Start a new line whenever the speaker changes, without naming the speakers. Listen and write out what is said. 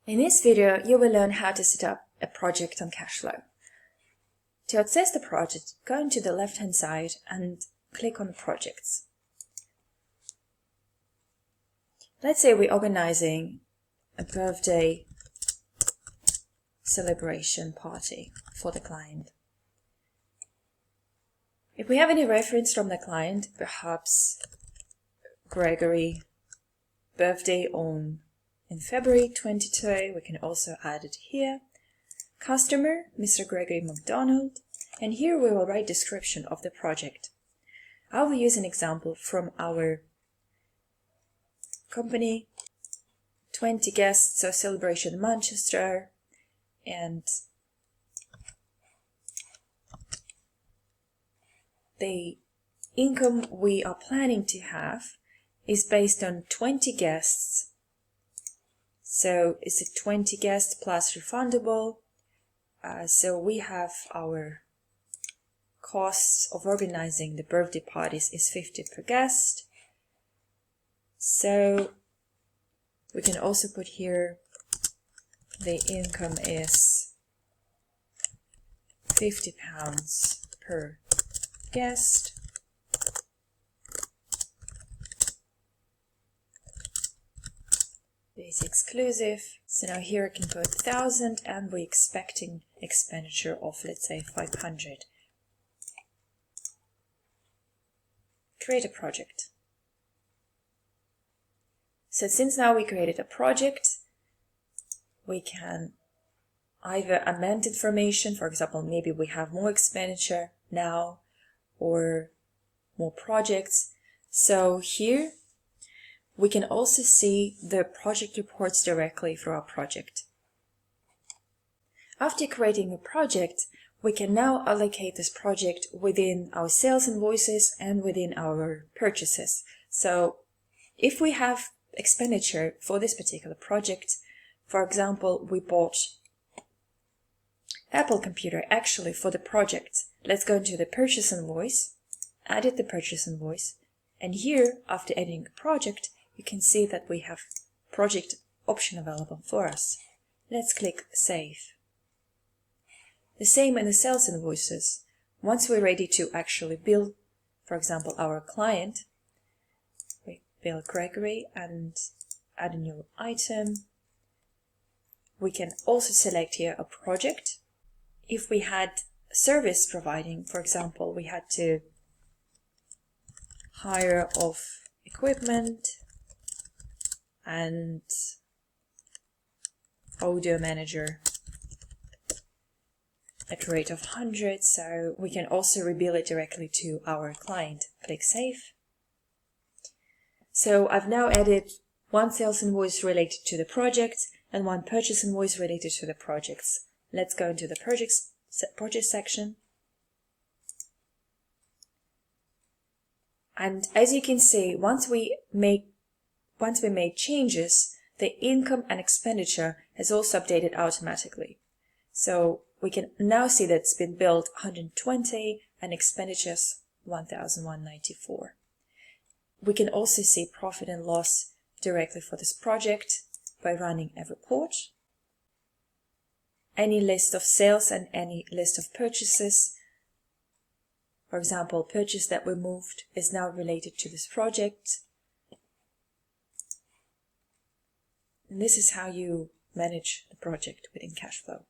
In this video, you will learn how to set up a project on KashFlow. To access the project, go into the left-hand side and click on Projects. Let's say we're organizing a birthday celebration party for the client. If we have any reference from the client, perhaps Gregory birthday in February 22, we can also add it here. Customer, Mr. Gregory McDonald, and here we will write description of the project. I will use an example from our company, 20 guests, so celebration Manchester, and the income we are planning to have is based on 20 guests. So it's a 20 guests plus refundable. So we have our costs of organizing the birthday parties is 50 per guest. So we can also put here the income is £50 per guest. It's exclusive. So now here I can put 1,000 and we're expecting expenditure of, let's say, 500. Create a project. So since now we created a project, we can either amend information, for example, maybe we have more expenditure now or more projects. So here we can also see the project reports directly for our project. After creating a project, we can now allocate this project within our sales invoices and within our purchases. So if we have expenditure for this particular project, for example, we bought Apple computer actually for the project. Let's go into the purchase invoice, edit the purchase invoice, and here, after editing a project, you can see that we have project option available for us. Let's click Save. The same in the sales invoices. Once we're ready to actually bill, for example, our client, we bill Gregory and add a new item. We can also select here a project. If we had service providing, for example, we had to hire of equipment and audio manager at a rate of 100, so we can also rebill it directly to our client. Click Save. So I've now added one sales invoice related to the project and one purchase invoice related to the projects. Let's go into the project section. And as you can see, once we made changes, the income and expenditure is also updated automatically. So we can now see that it's been billed 120 and expenditures 1,194. We can also see profit and loss directly for this project by running a report. Any list of sales and any list of purchases. For example, purchase that we moved is now related to this project. And this is how you manage the project within KashFlow.